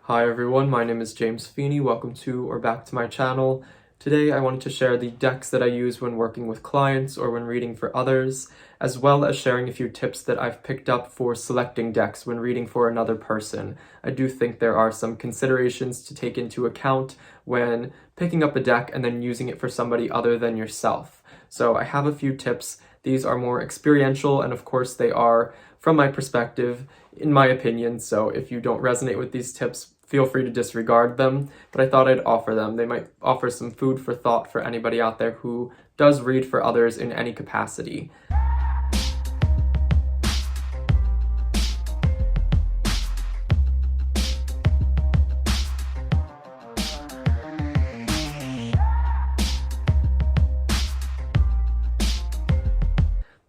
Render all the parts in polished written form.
Hi everyone, my name is James Feeney. Welcome to or back to my channel. Today I wanted to share the decks that I use when working with clients or when reading for others, as well as sharing a few tips that I've picked up for selecting decks when reading for another person. I do think there are some considerations to take into account when picking up a deck and then using it for somebody other than yourself. So I have a few tips. These are more experiential, and of course they are from my perspective, in my opinion, so if you don't resonate with these tips, feel free to disregard them, but I thought I'd offer them. They might offer some food for thought for anybody out there who does read for others in any capacity.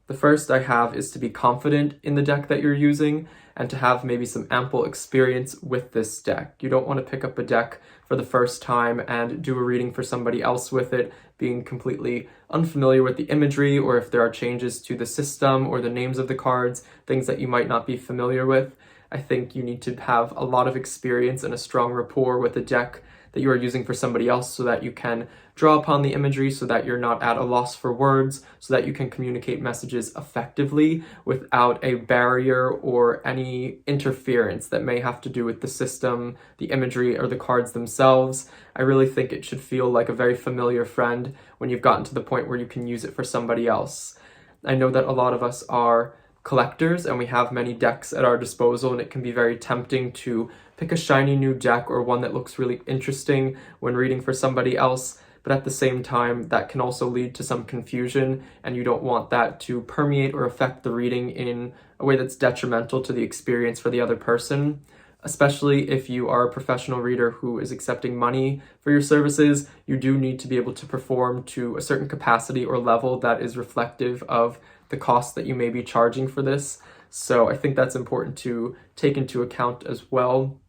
The first I have is to be confident in the deck that you're using and to have maybe some ample experience with this deck. You don't want to pick up a deck for the first time and do a reading for somebody else with it, being completely unfamiliar with the imagery, or if there are changes to the system or the names of the cards, things that you might not be familiar with. I think you need to have a lot of experience and a strong rapport with the deck that you are using for somebody else so that you can draw upon the imagery, so that you're not at a loss for words, so that you can communicate messages effectively without a barrier or any interference that may have to do with the system, the imagery, or the cards themselves. I really think it should feel like a very familiar friend when you've gotten to the point where you can use it for somebody else. I know that a lot of us are collectors and we have many decks at our disposal, and it can be very tempting to pick a shiny new deck or one that looks really interesting when reading for somebody else, but at the same time that can also lead to some confusion, and you don't want that to permeate or affect the reading in a way that's detrimental to the experience for the other person. Especially if you are a professional reader who is accepting money for your services, you do need to be able to perform to a certain capacity or level that is reflective of the cost that you may be charging for this. So I think that's important to take into account as well.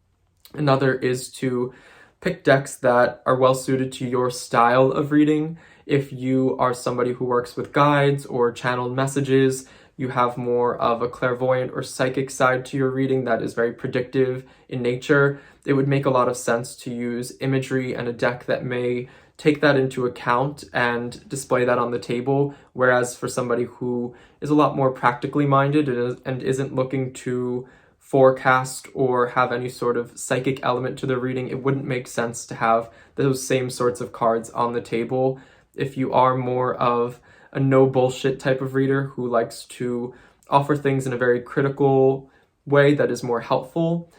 Another is to pick decks that are well suited to your style of reading. If you are somebody who works with guides or channeled messages, you have more of a clairvoyant or psychic side to your reading that is very predictive in nature, it would make a lot of sense to use imagery and a deck that may take that into account and display that on the table. Whereas for somebody who is a lot more practically minded and isn't looking to forecast or have any sort of psychic element to their reading, it wouldn't make sense to have those same sorts of cards on the table. If you are more of a no bullshit type of reader who likes to offer things in a very critical way that is more helpful,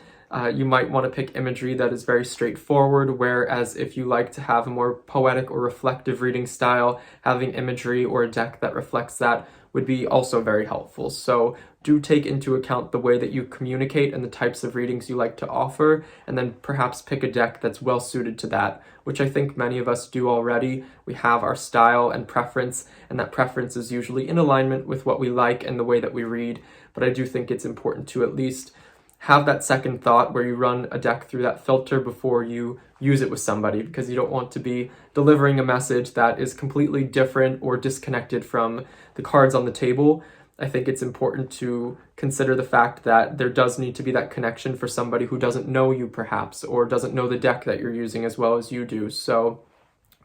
you might want to pick imagery that is very straightforward, whereas if you like to have a more poetic or reflective reading style, having imagery or a deck that reflects that would be also very helpful. So do take into account the way that you communicate and the types of readings you like to offer, and then perhaps pick a deck that's well suited to that, which I think many of us do already. We have our style and preference, and that preference is usually in alignment with what we like and the way that we read. But I do think it's important to at least have that second thought where you run a deck through that filter before you use it with somebody, because you don't want to be delivering a message that is completely different or disconnected from the cards on the table. I think it's important to consider the fact that there does need to be that connection for somebody who doesn't know you perhaps, or doesn't know the deck that you're using as well as you do. So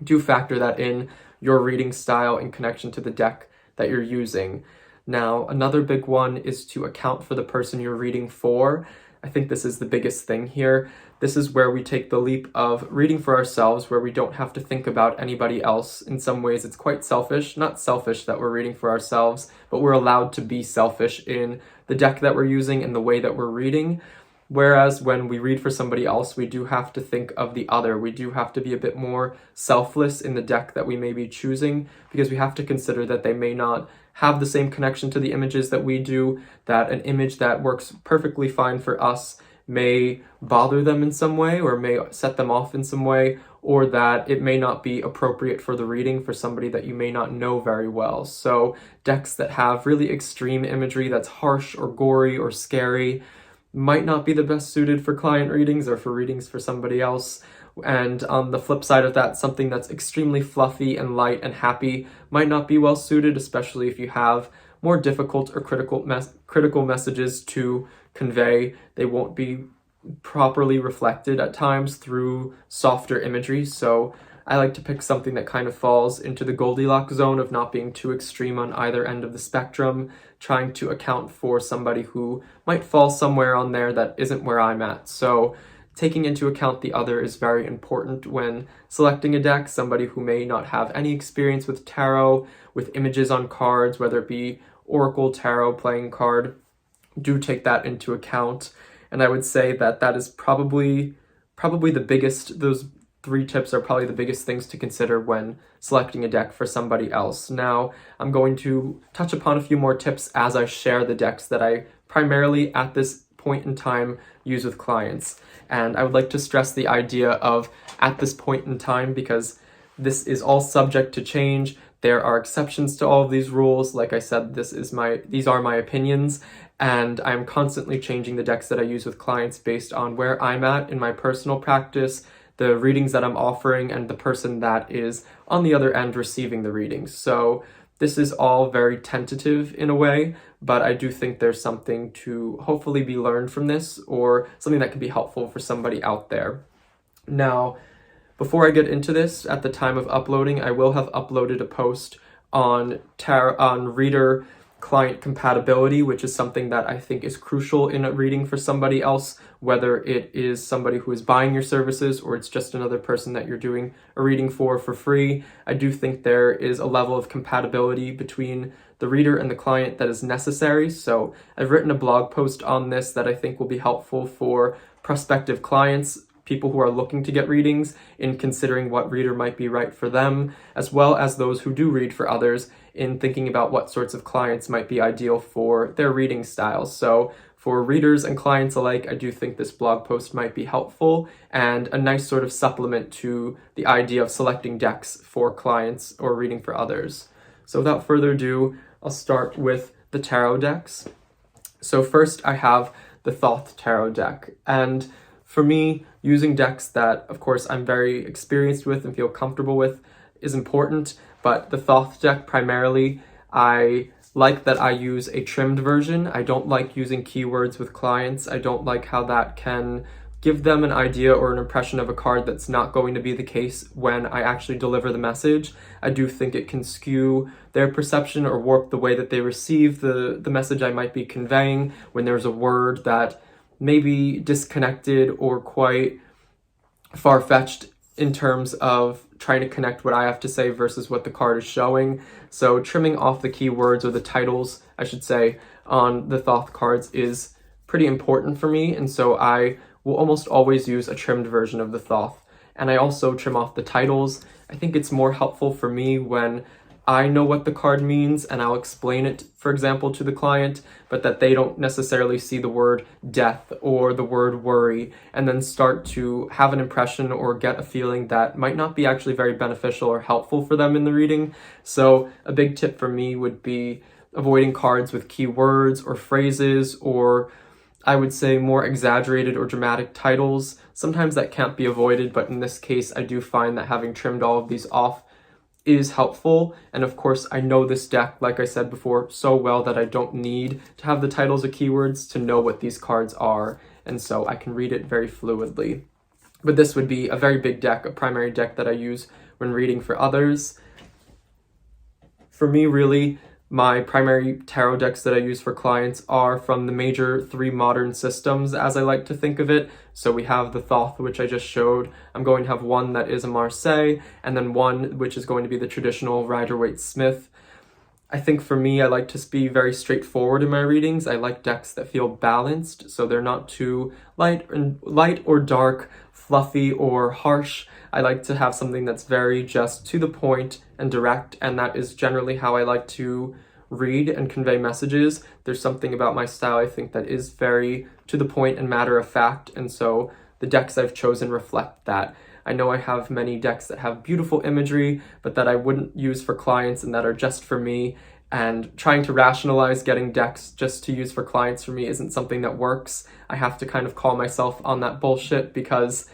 do factor that in your reading style in connection to the deck that you're using. Now, another big one is to account for the person you're reading for. I think this is the biggest thing here. This is where we take the leap of reading for ourselves, where we don't have to think about anybody else. In some ways, it's quite selfish. Not selfish that we're reading for ourselves, but we're allowed to be selfish in the deck that we're using and the way that we're reading. Whereas when we read for somebody else, we do have to think of the other. We do have to be a bit more selfless in the deck that we may be choosing, because we have to consider that they may not have the same connection to the images that we do, that an image that works perfectly fine for us may bother them in some way or may set them off in some way, or that it may not be appropriate for the reading for somebody that you may not know very well. So decks that have really extreme imagery that's harsh or gory or scary might not be the best suited for client readings or for readings for somebody else. And on the flip side of that, something that's extremely fluffy and light and happy might not be well suited, especially if you have more difficult or critical messages to convey. They won't be properly reflected at times through softer imagery. So I like to pick something that kind of falls into the Goldilocks zone of not being too extreme on either end of the spectrum, trying to account for somebody who might fall somewhere on there that isn't where I'm at. So taking into account the other is very important when selecting a deck. Somebody who may not have any experience with tarot, with images on cards, whether it be Oracle, Tarot, playing card, do take that into account. And I would say that that is probably the biggest, those 3 tips are probably the biggest things to consider when selecting a deck for somebody else. Now, I'm going to touch upon a few more tips as I share the decks that I primarily at this point in time use with clients. And I would like to stress the idea of at this point in time, because this is all subject to change. There are exceptions to all of these rules. Like I said, these are my opinions, and I'm constantly changing the decks that I use with clients based on where I'm at in my personal practice, the readings that I'm offering, and the person that is on the other end receiving the readings. So this is all very tentative in a way, but I do think there's something to hopefully be learned from this, or something that could be helpful for somebody out there. Now, before I get into this, at the time of uploading, I will have uploaded a post on reader-client compatibility, which is something that I think is crucial in a reading for somebody else, whether it is somebody who is buying your services or it's just another person that you're doing a reading for free. I do think there is a level of compatibility between the reader and the client that is necessary. So I've written a blog post on this that I think will be helpful for prospective clients, people who are looking to get readings, in considering what reader might be right for them, as well as those who do read for others, in thinking about what sorts of clients might be ideal for their reading styles. So for readers and clients alike, I do think this blog post might be helpful and a nice sort of supplement to the idea of selecting decks for clients or reading for others. So without further ado, I'll start with the tarot decks. So first I have the Thoth Tarot deck, and for me, using decks that, of course, I'm very experienced with and feel comfortable with is important, but the Thoth deck primarily, I like that I use a trimmed version. I don't like using keywords with clients. I don't like how that can give them an idea or an impression of a card that's not going to be the case when I actually deliver the message. I do think it can skew their perception or warp the way that they receive the message I might be conveying when there's a word that maybe disconnected or quite far-fetched in terms of trying to connect what I have to say versus what the card is showing. So trimming off the keywords, or the titles, I should say, on the Thoth cards is pretty important for me, and so I will almost always use a trimmed version of the Thoth. And I also trim off the titles. I think it's more helpful for me when I know what the card means and I'll explain it, for example, to the client, but that they don't necessarily see the word death or the word worry and then start to have an impression or get a feeling that might not be actually very beneficial or helpful for them in the reading. So a big tip for me would be avoiding cards with keywords or phrases, or I would say more exaggerated or dramatic titles. Sometimes that can't be avoided, but in this case, I do find that having trimmed all of these off is helpful. And of course, I know this deck, like I said before, so well that I don't need to have the titles or keywords to know what these cards are, and so I can read it very fluidly. But this would be a very big deck, a primary deck that I use when reading for others. For me, really, my primary tarot decks that I use for clients are from the major 3 modern systems, as I like to think of it. So we have the Thoth, which I just showed. I'm going to have one that is a Marseille, and then one which is going to be the traditional Rider-Waite-Smith. I think for me, I like to be very straightforward in my readings. I like decks that feel balanced, so they're not too light or dark, fluffy or harsh. I like to have something that's very just to the point and direct, and that is generally how I like to read and convey messages. There's something about my style, I think, that is very to the point and matter of fact, and so the decks I've chosen reflect that. I know I have many decks that have beautiful imagery, but that I wouldn't use for clients and that are just for me, and trying to rationalize getting decks just to use for clients for me isn't something that works. I have to kind of call myself on that bullshit, because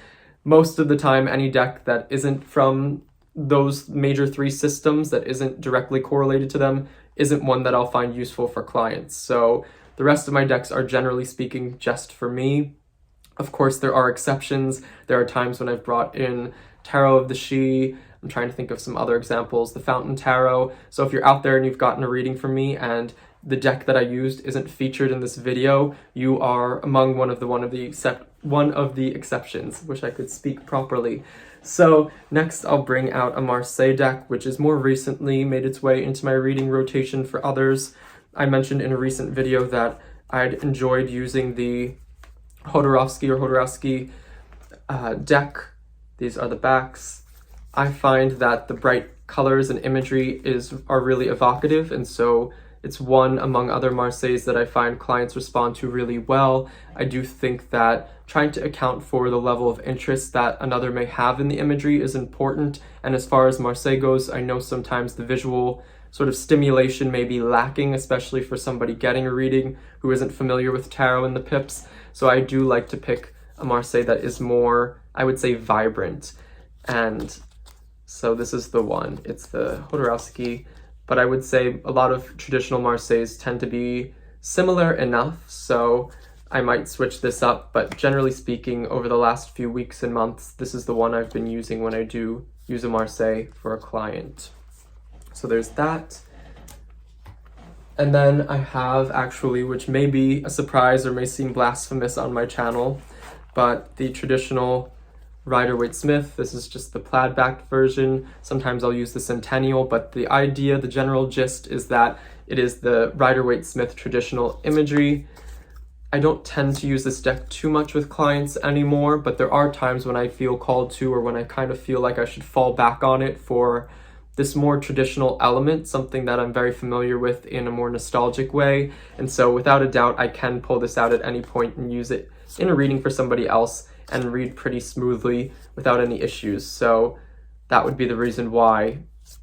most of the time any deck that isn't from those major 3 systems, that isn't directly correlated to them, isn't one that I'll find useful for clients. So the rest of my decks are, generally speaking, just for me. Of course, there are exceptions. There are times when I've brought in Tarot of the She. I'm trying to think of some other examples. The Fountain Tarot. So if you're out there and you've gotten a reading from me and the deck that I used isn't featured in this video, you are among one of the exceptions. Wish I could speak properly. So next I'll bring out a Marseille deck, which is more recently made its way into my reading rotation for others. I mentioned in a recent video that I'd enjoyed using the Jodorowsky deck. These are the backs. I find that the bright colors and imagery are really evocative, and so it's one among other Marseilles that I find clients respond to really well. I do think that trying to account for the level of interest that another may have in the imagery is important, and as far as Marseille goes, I know sometimes the visual sort of stimulation may be lacking, especially for somebody getting a reading who isn't familiar with tarot and the pips. So I do like to pick a Marseille that is more, I would say, vibrant. And so this is the one. It's the Jodorowsky, but I would say a lot of traditional Marseilles tend to be similar enough, so I might switch this up, but generally speaking, over the last few weeks and months, this is the one I've been using when I do use a Marseille for a client. So there's that. And then I have actually, which may be a surprise or may seem blasphemous on my channel, but the traditional Rider-Waite-Smith. This is just the plaid-backed version. Sometimes I'll use the Centennial, but the idea, the general gist is that it is the Rider-Waite-Smith traditional imagery. I don't tend to use this deck too much with clients anymore, but there are times when I feel called to, or when I kind of feel like I should fall back on it for this more traditional element, something that I'm very familiar with in a more nostalgic way. And so without a doubt, I can pull this out at any point and use it in a reading for somebody else and read pretty smoothly without any issues. So that would be the reason why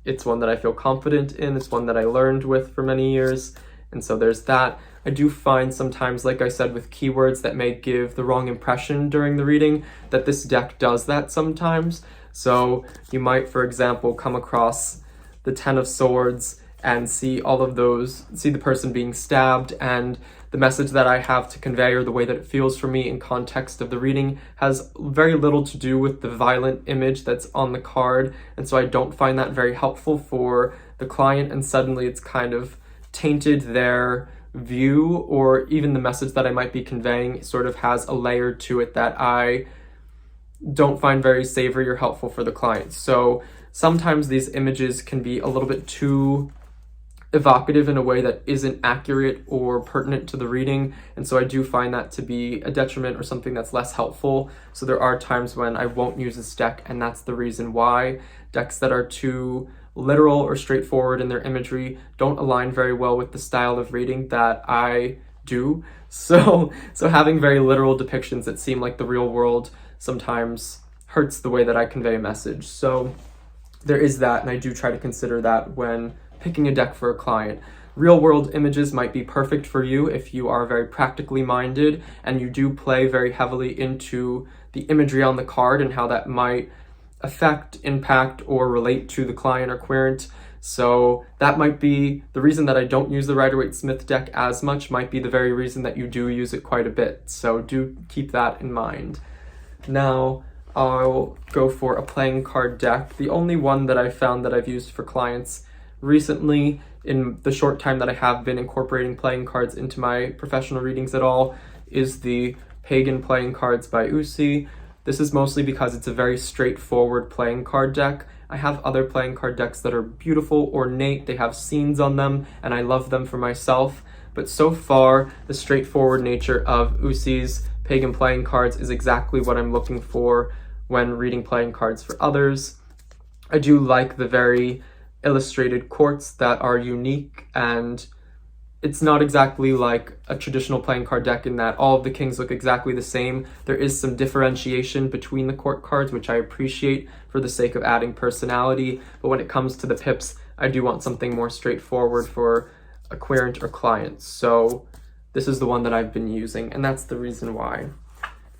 it's one that I feel confident in. It's one that I learned with for many years. And so there's that. I do find sometimes, like I said, with keywords that may give the wrong impression during the reading, that this deck does that sometimes. So you might, for example, come across the Ten of Swords and see all of those, see the person being stabbed, and the message that I have to convey, or the way that it feels for me in context of the reading, has very little to do with the violent image that's on the card, and so I don't find that very helpful for the client, and suddenly it's kind of tainted their view, or even the message that I might be conveying sort of has a layer to it that I don't find very savory or helpful for the client. So sometimes these images can be a little bit too evocative in a way that isn't accurate or pertinent to the reading, and so I do find that to be a detriment or something that's less helpful. So there are times when I won't use this deck, and that's the reason why. Decks that are too literal or straightforward in their imagery don't align very well with the style of reading that I do. So having very literal depictions that seem like the real world sometimes hurts the way that I convey a message. So there is that, and I do try to consider that when picking a deck for a client. Real world images might be perfect for you if you are very practically minded and you do play very heavily into the imagery on the card and how that might affect, impact, or relate to the client or querent. So that might be the reason that I don't use the Rider-Waite-Smith deck as much, might be the very reason that you do use it quite a bit. So do keep that in mind. Now, I'll go for a playing card deck. The only one that I found that I've used for clients recently, in the short time that I have been incorporating playing cards into my professional readings at all, is the Pagan Playing Cards by Usi. This is mostly because it's a very straightforward playing card deck. I have other playing card decks that are beautiful, ornate, they have scenes on them, and I love them for myself. But so far, the straightforward nature of Usi's Pagan Playing Cards is exactly what I'm looking for when reading playing cards for others. I do like the very illustrated courts that are unique, and it's not exactly like a traditional playing card deck in that all of the kings look exactly the same. There is some differentiation between the court cards, which I appreciate for the sake of adding personality, but when it comes to the pips, I do want something more straightforward for a querent or client. So this is the one that I've been using, and that's the reason why.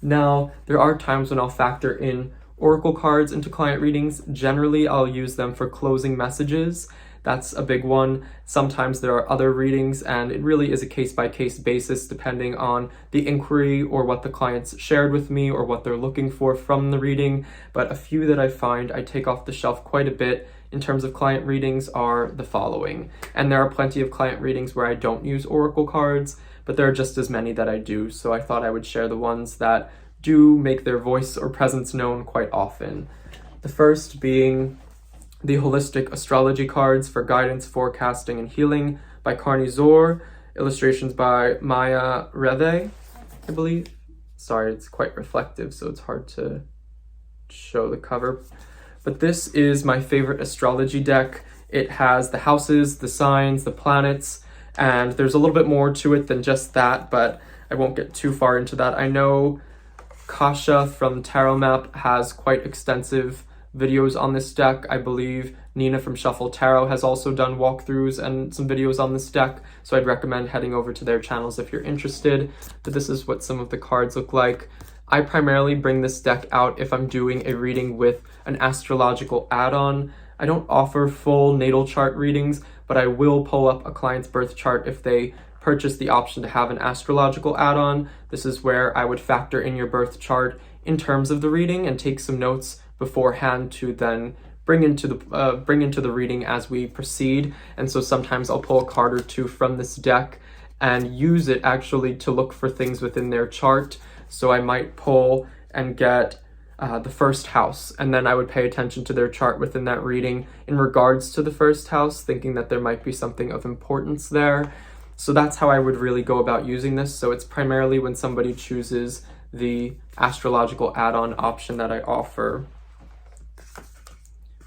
Now, there are times when I'll factor in oracle cards into client readings. Generally, I'll use them for closing messages. That's a big one. Sometimes there are other readings, and it really is a case-by-case basis depending on the inquiry or what the clients shared with me or what they're looking for from the reading. But a few that I find I take off the shelf quite a bit in terms of client readings are the following. And there are plenty of client readings where I don't use oracle cards, but there are just as many that I do. So I thought I would share the ones that do make their voice or presence known quite often. The first being the Holistic Astrology Cards for Guidance, Forecasting, and Healing by Carney Zor. Illustrations by Maya Reve, I believe. Sorry, it's quite reflective, so it's hard to show the cover. But this is my favorite astrology deck. It has the houses, the signs, the planets, and there's a little bit more to it than just that, but I won't get too far into that. I know Kasha from Tarot Map has quite extensive videos on this deck. I believe Nina from Shuffle Tarot has also done walkthroughs and some videos on this deck, so I'd recommend heading over to their channels if you're interested. But this is what some of the cards look like. I primarily bring this deck out if I'm doing a reading with an astrological add-on. I don't offer full natal chart readings, but I will pull up a client's birth chart if they purchase the option to have an astrological add-on. This is where I would factor in your birth chart in terms of the reading and take some notes beforehand to then bring into the reading as we proceed. And so sometimes I'll pull a card or two from this deck and use it actually to look for things within their chart. So I might pull and get the first house, and then I would pay attention to their chart within that reading in regards to the first house, thinking that there might be something of importance there. So that's how I would really go about using this. So it's primarily when somebody chooses the astrological add-on option that I offer.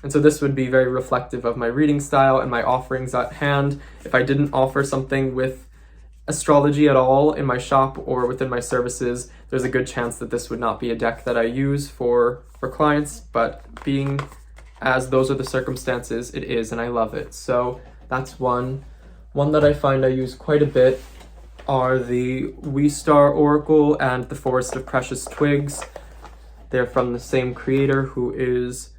And so this would be very reflective of my reading style and my offerings at hand. If I didn't offer something with astrology at all in my shop or within my services, there's a good chance that this would not be a deck that I use for clients, but being as those are the circumstances, it is, and I love it. So that's one. One that I find I use quite a bit are the We Star Oracle and the Forest of Precious Twigs. They're from the same creator, who is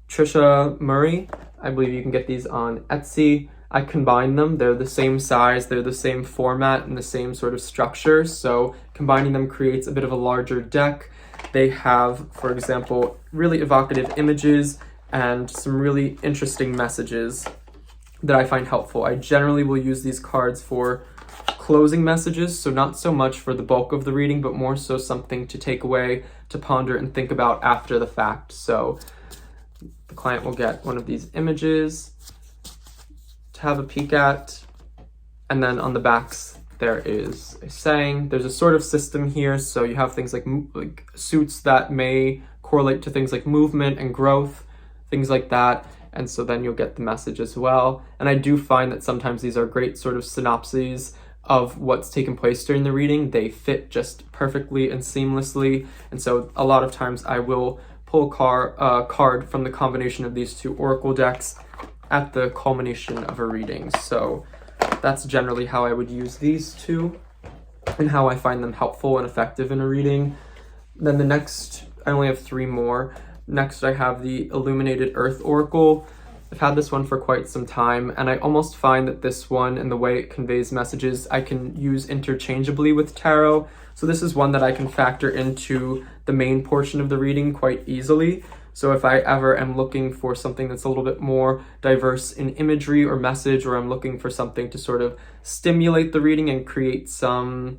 Trisha Murray. I believe you can get these on Etsy. I combine them. They're the same size, they're the same format, and the same sort of structure. So combining them creates a bit of a larger deck. They have, for example, really evocative images and some really interesting messages that I find helpful. I generally will use these cards for closing messages, so not so much for the bulk of the reading, but more so something to take away, to ponder and think about after the fact. So the client will get one of these images to have a peek at, and then on the backs there is a saying. There's a sort of system here, so you have things like suits that may correlate to things like movement and growth, things like that, and so then you'll get the message as well. And I do find that sometimes these are great sort of synopses of what's taken place during the reading. They fit just perfectly and seamlessly, and so a lot of times I will pull a card from the combination of these two oracle decks at the culmination of a reading. So that's generally how I would use these two and how I find them helpful and effective in a reading. Then the next, I only have three more. Next I have the Illuminated Earth Oracle. I've had this one for quite some time, and I almost find that this one and the way it conveys messages I can use interchangeably with tarot. So this is one that I can factor into the main portion of the reading quite easily. So if I ever am looking for something that's a little bit more diverse in imagery or message, or I'm looking for something to sort of stimulate the reading and create something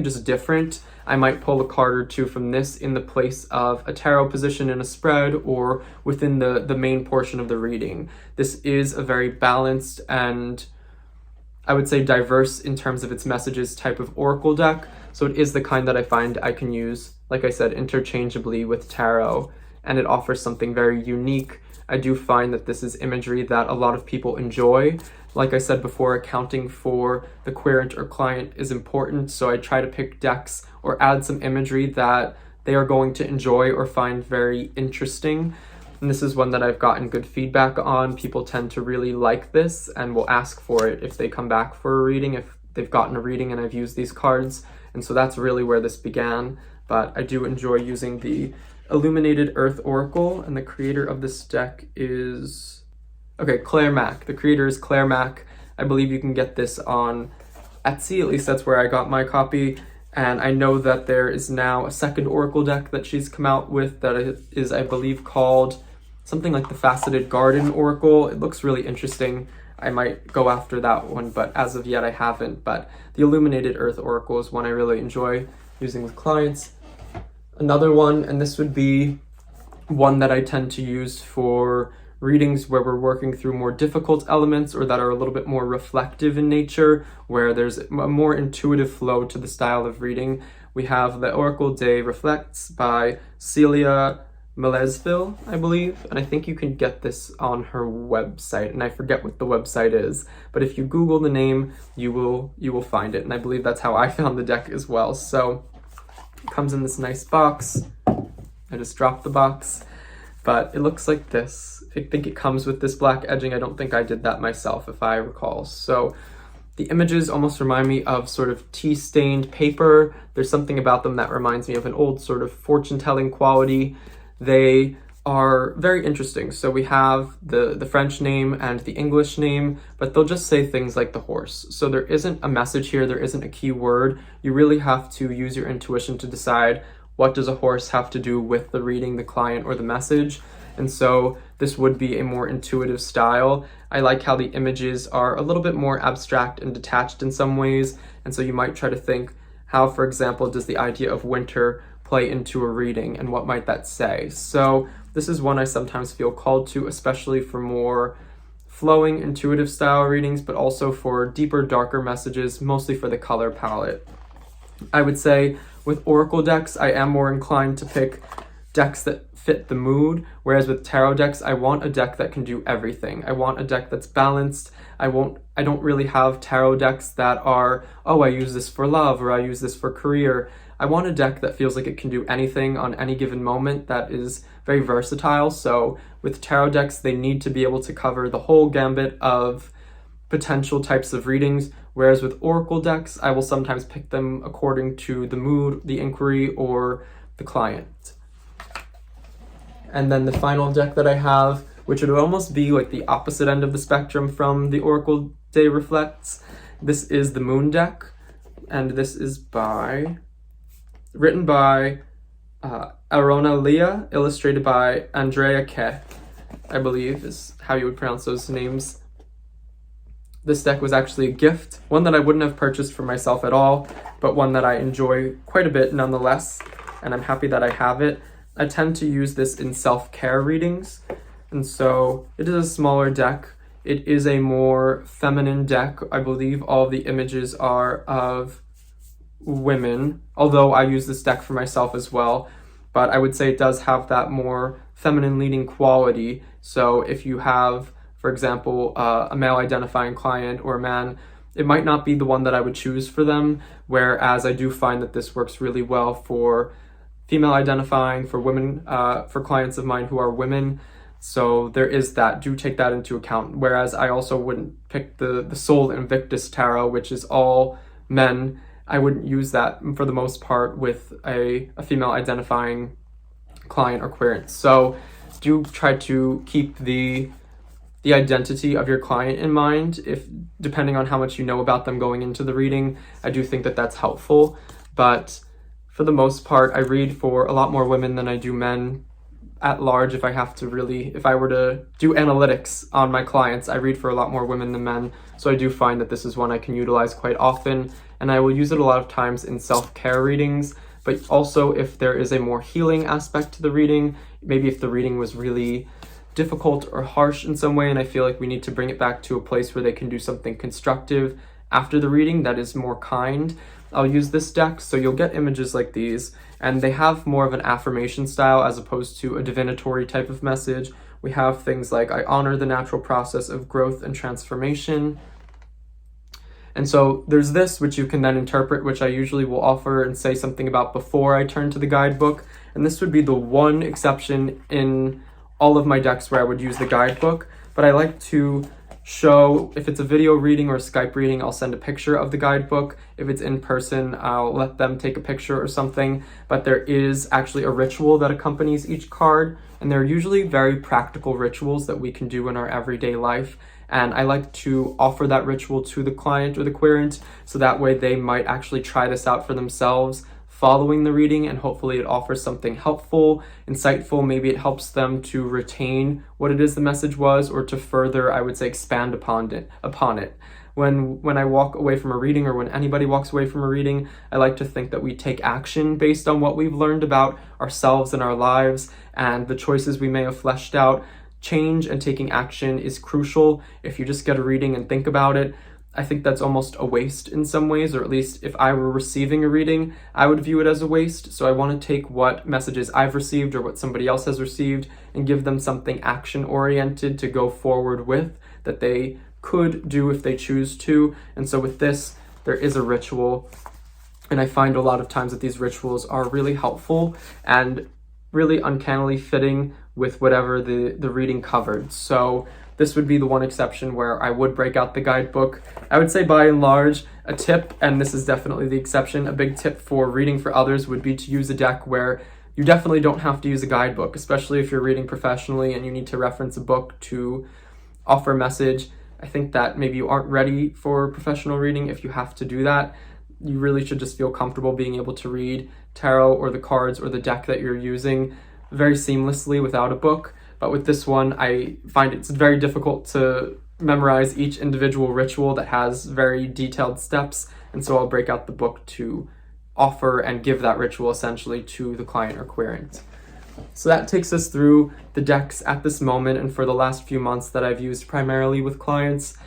just different, I might pull a card or two from this in the place of a tarot position in a spread or within the main portion of the reading. This is a very balanced and, I would say, diverse in terms of its messages type of oracle deck. So it is the kind that I find I can use, like I said, interchangeably with tarot, and it offers something very unique. I do find that this is imagery that a lot of people enjoy. Like I said before, accounting for the querent or client is important, so I try to pick decks or add some imagery that they are going to enjoy or find very interesting. And this is one that I've gotten good feedback on. People tend to really like this and will ask for it if they come back for a reading, if they've gotten a reading and I've used these cards. And so that's really where this began. But I do enjoy using the Illuminated Earth Oracle, and the creator of this deck is Okay, Claire Mack. The creator is Claire Mack. I believe you can get this on Etsy, at least that's where I got my copy. And I know that there is now a second Oracle deck that she's come out with that is, I believe, called something like the Faceted Garden Oracle. It looks really interesting. I might go after that one, but as of yet I haven't. But the Illuminated Earth Oracle is one I really enjoy using with clients. Another one, and this would be one that I tend to use for readings where we're working through more difficult elements or that are a little bit more reflective in nature, where there's a more intuitive flow to the style of reading. We have the Oracle Day Reflects by Celia Melesville, I believe, and I think you can get this on her website, and I forget what the website is, but if you Google the name, you will find it, and I believe that's how I found the deck as well. So it comes in this nice box. I just dropped the box, but it looks like this. I think it comes with this black edging. I don't think I did that myself, if I recall. So the images almost remind me of sort of tea-stained paper. There's something about them that reminds me of an old sort of fortune-telling quality. They are very interesting. So we have the French name and the English name, but they'll just say things like the horse. So there isn't a message here. There isn't a key word. You really have to use your intuition to decide, what does a horse have to do with the reading, the client, or the message? And so this would be a more intuitive style. I like how the images are a little bit more abstract and detached in some ways. And so you might try to think, how, for example, does the idea of winter play into a reading, and what might that say? So this is one I sometimes feel called to, especially for more flowing, intuitive style readings, but also for deeper, darker messages, mostly for the color palette. I would say with Oracle decks, I am more inclined to pick decks that fit the mood, whereas with tarot decks, I want a deck that can do everything. I want a deck that's balanced. I don't really have tarot decks that are, oh, I use this for love, or I use this for career. I want a deck that feels like it can do anything on any given moment, that is very versatile. So with tarot decks, they need to be able to cover the whole gambit of potential types of readings, whereas with Oracle decks, I will sometimes pick them according to the mood, the inquiry, or the client. And then the final deck that I have, which would almost be like the opposite end of the spectrum from the Oracle Day Reflects. This is the Moon deck, and this is written by Arona Leah, illustrated by Andrea Ke, I believe is how you would pronounce those names. This deck was actually a gift, one that I wouldn't have purchased for myself at all, but one that I enjoy quite a bit nonetheless, and I'm happy that I have it. I tend to use this in self-care readings, and so it is a smaller deck. It is a more feminine deck. I believe all of the images are of women, although I use this deck for myself as well, but I would say it does have that more feminine leading quality. So if you have, for example, a male identifying client or a man, it might not be the one that I would choose for them, whereas I do find that this works really well for female identifying, for women, for clients of mine who are women. So there is that, do take that into account. Whereas I also wouldn't pick the Sol Invictus Tarot, which is all men. I wouldn't use that for the most part with a female identifying client or querent. So do try to keep the identity of your client in mind, if depending on how much you know about them going into the reading. I do think that that's helpful, but for the most part, I read for a lot more women than I do men at large. If I were to do analytics on my clients, I read for a lot more women than men. So I do find that this is one I can utilize quite often, and I will use it a lot of times in self-care readings, but also if there is a more healing aspect to the reading, maybe if the reading was really difficult or harsh in some way, and I feel like we need to bring it back to a place where they can do something constructive after the reading that is more kind, I'll use this deck. So you'll get images like these, and they have more of an affirmation style as opposed to a divinatory type of message. We have things like, I honor the natural process of growth and transformation. And so there's this, which you can then interpret, which I usually will offer and say something about before I turn to the guidebook. And this would be the one exception in all of my decks where I would use the guidebook, but I like to show, if it's a video reading or a Skype reading, I'll send a picture of the guidebook. If it's in person, I'll let them take a picture or something. But there is actually a ritual that accompanies each card, and they're usually very practical rituals that we can do in our everyday life. And I like to offer that ritual to the client or the querent, so that way they might actually try this out for themselves following the reading, and hopefully it offers something helpful, insightful. Maybe it helps them to retain what it is the message was, or to further, I would say, expand upon it. When I walk away from a reading, or when anybody walks away from a reading, I like to think that we take action based on what we've learned about ourselves and our lives and the choices we may have fleshed out. Change and taking action is crucial. If you just get a reading and think about it, I think that's almost a waste in some ways, or at least if I were receiving a reading, I would view it as a waste. So I want to take what messages I've received or what somebody else has received and give them something action-oriented to go forward with, that they could do if they choose to. And so with this, there is a ritual, and I find a lot of times that these rituals are really helpful and really uncannily fitting with whatever the reading covered. So this would be the one exception where I would break out the guidebook. I would say by and large, a tip, and this is definitely the exception, a big tip for reading for others would be to use a deck where you definitely don't have to use a guidebook, especially if you're reading professionally and you need to reference a book to offer a message. I think that maybe you aren't ready for professional reading if you have to do that. You really should just feel comfortable being able to read tarot or the cards or the deck that you're using very seamlessly without a book. But with this one, I find it's very difficult to memorize each individual ritual that has very detailed steps. And so I'll break out the book to offer and give that ritual essentially to the client or querent. So that takes us through the decks at this moment and for the last few months that I've used primarily with clients.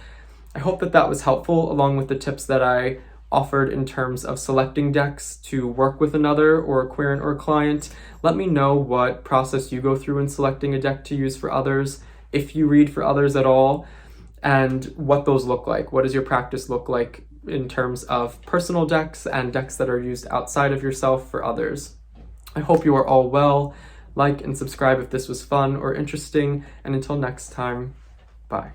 I hope that that was helpful, along with the tips that I offered in terms of selecting decks to work with another or a querent or a client. Let me know what process you go through in selecting a deck to use for others, if you read for others at all, and what those look like. What does your practice look like in terms of personal decks and decks that are used outside of yourself for others? I hope you are all well. Like and subscribe if this was fun or interesting, and until next time, bye.